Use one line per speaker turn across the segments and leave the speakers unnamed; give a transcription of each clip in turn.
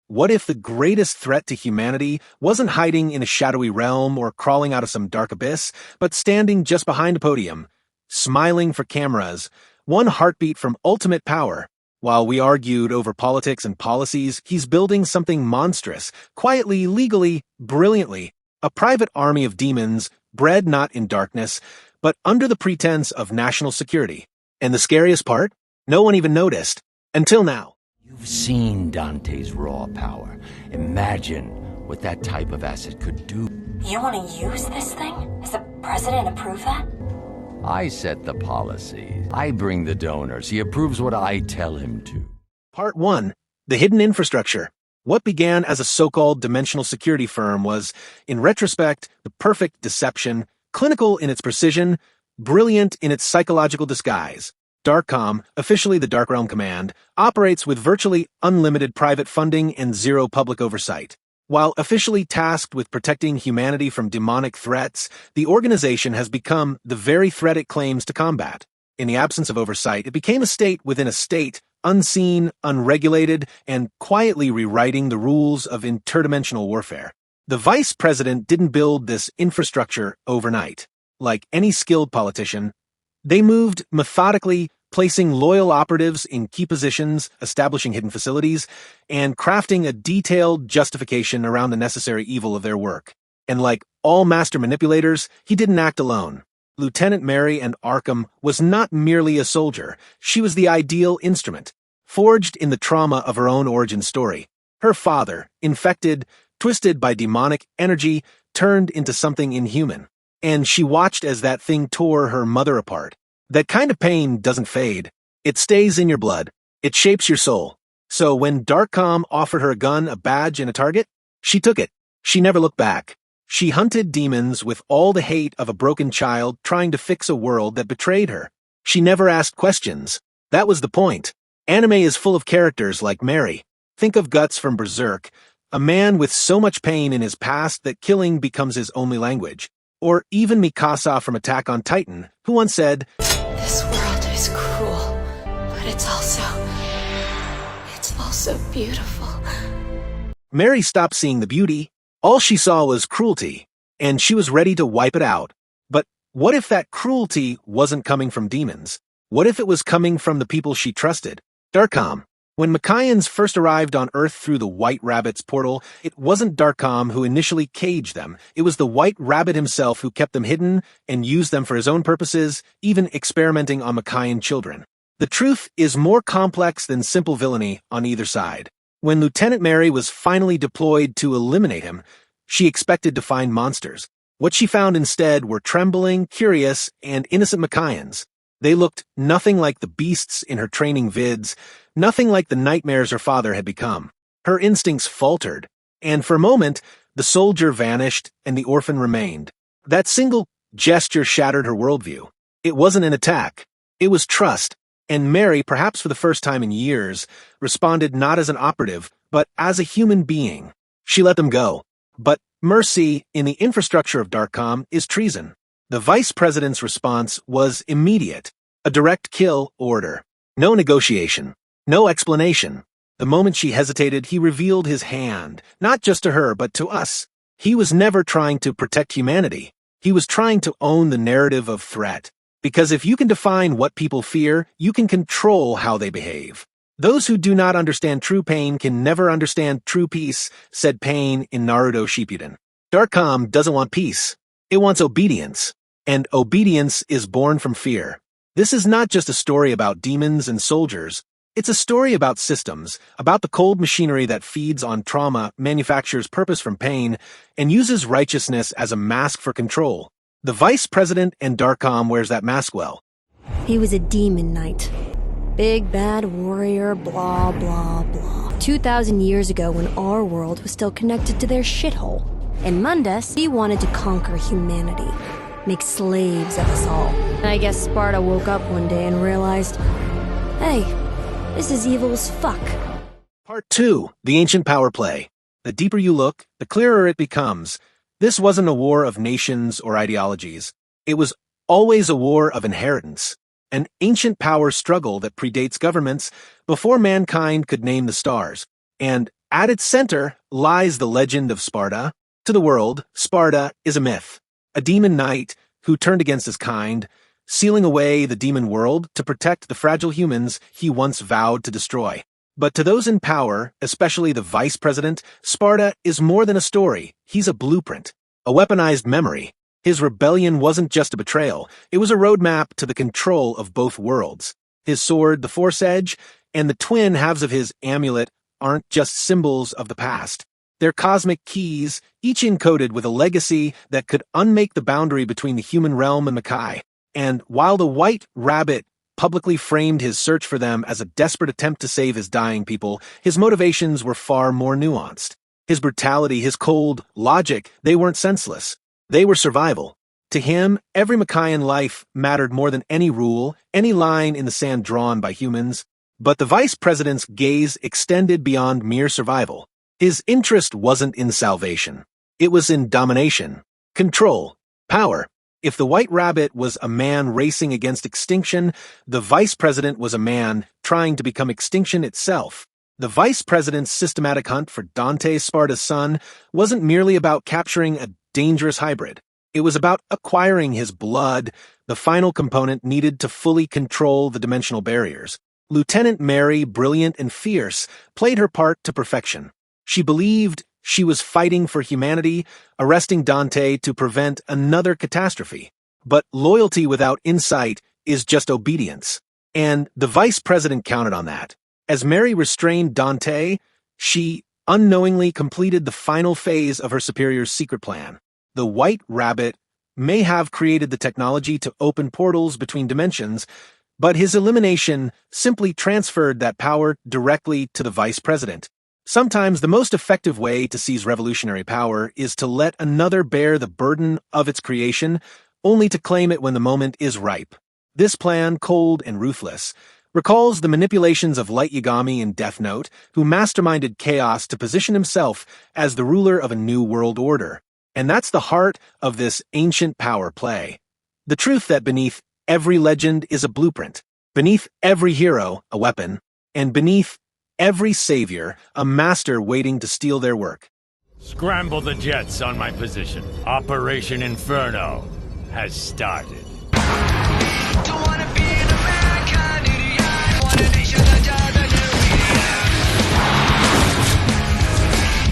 What if the greatest threat to humanity wasn't hiding in a shadowy realm or crawling out of some dark abyss, but standing just behind a podium, smiling for cameras, one heartbeat from ultimate power? While we argued over politics and policies, he's building something monstrous, quietly, legally, brilliantly, a private army of demons, bred not in darkness, but under the pretense of national security. And the scariest part? No one even noticed. Until now.
You've seen Dante's raw power. Imagine what that type of asset could do.
You want to use this thing? Does the president approve that?
I set the policy. I bring the donors. He approves what I tell him to.
Part 1. The Hidden Infrastructure. What began as a so-called dimensional security firm was, in retrospect, the perfect deception, clinical in its precision, brilliant in its psychological disguise. DARKCOM, officially the Dark Realm Command, operates with virtually unlimited private funding and zero public oversight. While officially tasked with protecting humanity from demonic threats, the organization has become the very threat it claims to combat. In the absence of oversight, it became a state within a state, unseen, unregulated, and quietly rewriting the rules of interdimensional warfare. The vice president didn't build this infrastructure overnight. Like any skilled politician, they moved methodically, placing loyal operatives in key positions, establishing hidden facilities, and crafting a detailed justification around the necessary evil of their work. And like all master manipulators, he didn't act alone. Lieutenant Mary Ann Arkham was not merely a soldier. She was the ideal instrument, forged in the trauma of her own origin story. Her father, infected, twisted by demonic energy, turned into something inhuman. And she watched as that thing tore her mother apart. That kind of pain doesn't fade. It stays in your blood. It shapes your soul. So when DARKCOM offered her a gun, a badge, and a target, she took it. She never looked back. She hunted demons with all the hate of a broken child trying to fix a world that betrayed her. She never asked questions. That was the point. Anime is full of characters like Mary. Think of Guts from Berserk, a man with so much pain in his past that killing becomes his only language. Or even Mikasa from Attack on Titan, who once said,
This world is cruel, but it's also beautiful.
Mary stopped seeing the beauty. All she saw was cruelty, and she was ready to wipe it out. But what if that cruelty wasn't coming from demons? What if it was coming from the people she trusted? DARKCOM. When Makaians first arrived on Earth through the White Rabbit's portal, it wasn't DARKCOM who initially caged them. It was the White Rabbit himself who kept them hidden and used them for his own purposes, even experimenting on Makaian children. The truth is more complex than simple villainy on either side. When Lieutenant Mary was finally deployed to eliminate him, she expected to find monsters. What she found instead were trembling, curious, and innocent Makaians. They looked nothing like the beasts in her training vids, nothing like the nightmares her father had become. Her instincts faltered, and for a moment, the soldier vanished and the orphan remained. That single gesture shattered her worldview. It wasn't an attack. It was trust, and Mary, perhaps for the first time in years, responded not as an operative, but as a human being. She let them go. But mercy, in the infrastructure of DARKCOM, is treason. The vice president's response was immediate, a direct kill order. No negotiation, no explanation. The moment she hesitated, he revealed his hand, not just to her, but to us. He was never trying to protect humanity. He was trying to own the narrative of threat. Because if you can define what people fear, you can control how they behave. Those who do not understand true pain can never understand true peace, said Pain in Naruto Shippuden. DARKCOM doesn't want peace. It wants obedience. And obedience is born from fear. This is not just a story about demons and soldiers. It's a story about systems, about the cold machinery that feeds on trauma, manufactures purpose from pain, and uses righteousness as a mask for control. The vice president and DARKCOM wears that mask well.
He was a demon knight. Big bad warrior, blah, blah, blah. 2,000 years ago when our world was still connected to their shithole. In Mundus, he wanted to conquer humanity. Make slaves of us all. And I guess Sparda woke up one day and realized, hey, this is evil as fuck.
Part 2. The Ancient Power Play. The deeper you look, the clearer it becomes. This wasn't a war of nations or ideologies. It was always a war of inheritance. An ancient power struggle that predates governments before mankind could name the stars. And At its center lies the legend of Sparda. To the world, Sparda is a myth, a demon knight who turned against his kind, sealing away the demon world to protect the fragile humans he once vowed to destroy. But to those in power, especially the vice president, Sparda is more than a story. He's a blueprint, a weaponized memory. His rebellion wasn't just a betrayal, it was a roadmap to the control of both worlds. His sword, the Force Edge, and the twin halves of his amulet aren't just symbols of the past. They're cosmic keys, each encoded with a legacy that could unmake the boundary between the human realm and Makai. And while the White Rabbit publicly framed his search for them as a desperate attempt to save his dying people, his motivations were far more nuanced. His brutality, his cold logic, they weren't senseless. They were survival. To him, every Makaian life mattered more than any rule, any line in the sand drawn by humans. But the vice president's gaze extended beyond mere survival. His interest wasn't in salvation. It was in domination, control, power. If the White Rabbit was a man racing against extinction, the vice president was a man trying to become extinction itself. The vice president's systematic hunt for Dante, Sparda's son, wasn't merely about capturing a dangerous hybrid. It was about acquiring his blood, the final component needed to fully control the dimensional barriers. Lieutenant Mary, brilliant and fierce, played her part to perfection. She believed she was fighting for humanity, arresting Dante to prevent another catastrophe. But loyalty without insight is just obedience. And the vice president counted on that. As Mary restrained Dante, she unknowingly completed the final phase of her superior's secret plan. The White Rabbit may have created the technology to open portals between dimensions, but his elimination simply transferred that power directly to the vice president. Sometimes the most effective way to seize revolutionary power is to let another bear the burden of its creation, only to claim it when the moment is ripe. This plan, cold and ruthless, recalls the manipulations of Light Yagami in Death Note, who masterminded chaos to position himself as the ruler of a new world order. And that's the heart of this ancient power play. The truth that beneath every legend is a blueprint, beneath every hero, a weapon, and beneath every savior, a master waiting to steal their work.
Scramble the jets on my position. Operation Inferno has started.
Don't wanna be an American idiot. Want a nation that doesn't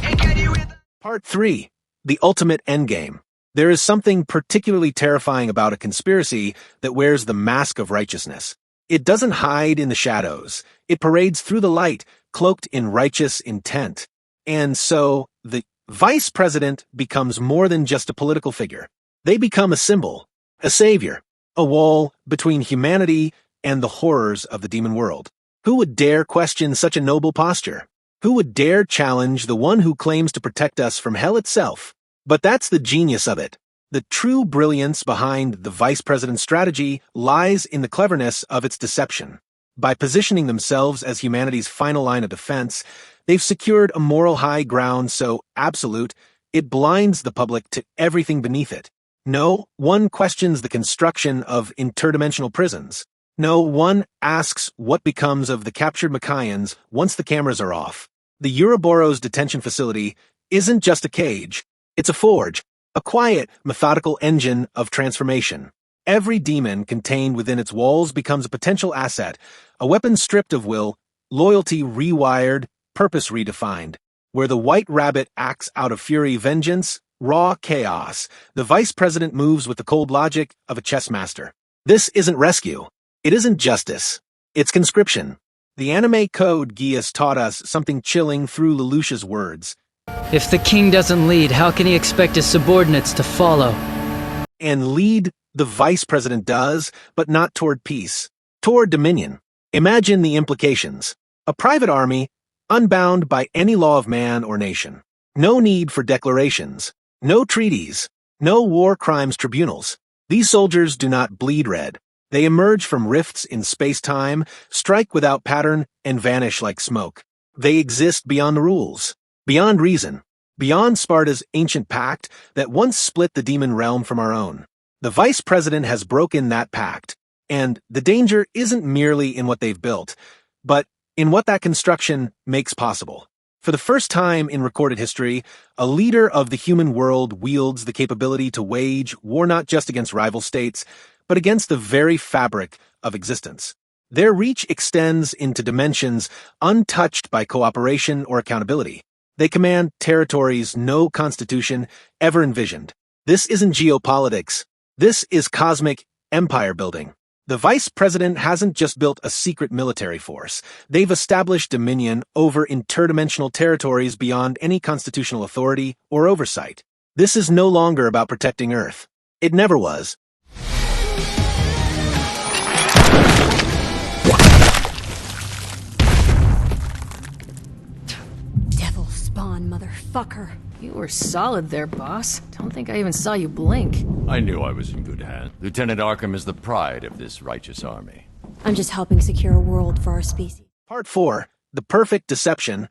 know. And get you with
Part 3. The Ultimate Endgame. There is something particularly terrifying about a conspiracy that wears the mask of righteousness. It doesn't hide in the shadows. It parades through the light, cloaked in righteous intent. And so, the vice president becomes more than just a political figure. They become a symbol, a savior, a wall between humanity and the horrors of the demon world. Who would dare question such a noble posture? Who would dare challenge the one who claims to protect us from hell itself? But that's the genius of it. The true brilliance behind the vice president's strategy lies in the cleverness of its deception. By positioning themselves as humanity's final line of defense, they've secured a moral high ground so absolute it blinds the public to everything beneath it. No one questions the construction of interdimensional prisons. No one asks what becomes of the captured Makaians once the cameras are off. The Ouroboros detention facility isn't just a cage, it's a forge. A quiet, methodical engine of transformation. Every demon contained within its walls becomes a potential asset, a weapon stripped of will, loyalty rewired, purpose redefined. Where the White Rabbit acts out of fury vengeance, raw chaos, the vice president moves with the cold logic of a chess master. This isn't rescue. It isn't justice. It's conscription. The anime code Gius taught us something chilling through Lelouch's words.
If the king doesn't lead, how can he expect his subordinates to follow?
And lead the vice president does, but not toward peace, toward dominion. Imagine the implications. A private army, unbound by any law of man or nation. No need for declarations. No treaties. No war crimes tribunals. These soldiers do not bleed red. They emerge from rifts in space-time, strike without pattern, and vanish like smoke. They exist beyond the rules. Beyond reason, beyond Sparda's ancient pact that once split the demon realm from our own. The vice president has broken that pact, and the danger isn't merely in what they've built, but in what that construction makes possible. For the first time in recorded history, a leader of the human world wields the capability to wage war not just against rival states, but against the very fabric of existence. Their reach extends into dimensions untouched by cooperation or accountability. They command territories no constitution ever envisioned. This isn't geopolitics. This is cosmic empire building. The vice president hasn't just built a secret military force. They've established dominion over interdimensional territories beyond any constitutional authority or oversight. This is no longer about protecting Earth. It never was.
Devil spawn, motherfucker.
You were solid there, boss. Don't think I even saw you blink.
I knew I was in good hands. Lieutenant Arkham is the pride of this righteous army.
I'm just helping secure a world for our species.
Part 4. The Perfect Deception.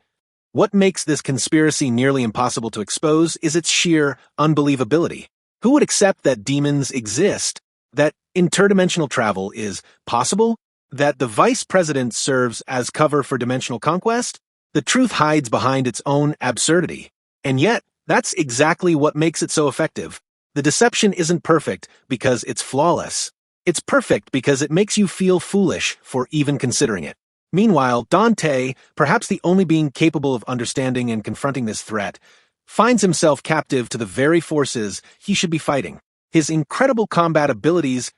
What makes this conspiracy nearly impossible to expose is its sheer unbelievability. Who would accept that demons exist? That interdimensional travel is possible? That the vice president serves as cover for dimensional conquest? The truth hides behind its own absurdity. And yet, that's exactly what makes it so effective. The deception isn't perfect because it's flawless. It's perfect because it makes you feel foolish for even considering it. Meanwhile, Dante, perhaps the only being capable of understanding and confronting this threat, finds himself captive to the very forces he should be fighting. His incredible combat abilities,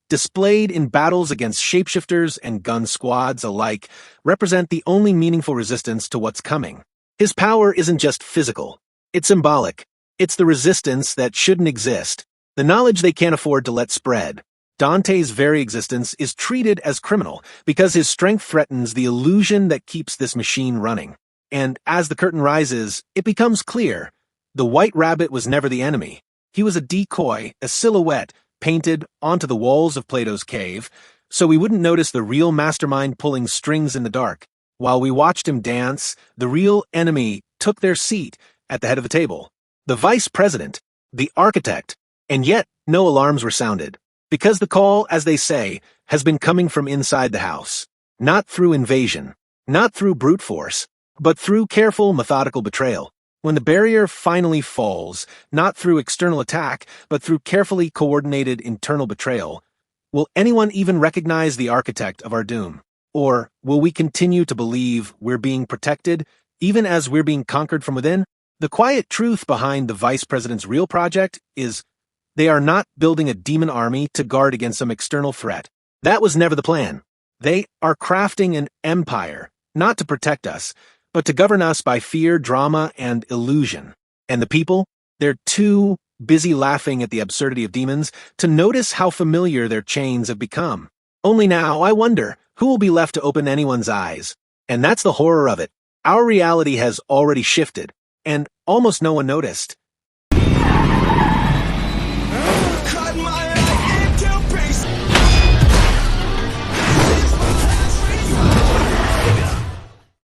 displayed in battles against shapeshifters and gun squads alike, represent the only meaningful resistance to what's coming. His power isn't just physical. It's symbolic. It's the resistance that shouldn't exist, the knowledge they can't afford to let spread. Dante's very existence is treated as criminal because his strength threatens the illusion that keeps this machine running. And as the curtain rises, it becomes clear. The White Rabbit was never the enemy. He was a decoy, a silhouette, painted onto the walls of Plato's cave, so we wouldn't notice the real mastermind pulling strings in the dark. While we watched him dance, the real enemy took their seat at the head of the table. The vice president, the architect, and yet no alarms were sounded. Because the call, as they say, has been coming from inside the house. Not through invasion, not through brute force, but through careful, methodical betrayal. When the barrier finally falls, not through external attack, but through carefully coordinated internal betrayal, will anyone even recognize the architect of our doom? Or will we continue to believe we're being protected, even as we're being conquered from within? The quiet truth behind the vice president's real project is they are not building a demon army to guard against some external threat. That was never the plan. They are crafting an empire, not to protect us, but to govern us by fear, drama, and illusion. And the people? They're too busy laughing at the absurdity of demons to notice how familiar their chains have become. Only now, I wonder, who will be left to open anyone's eyes? And that's the horror of it. Our reality has already shifted, and almost no one noticed.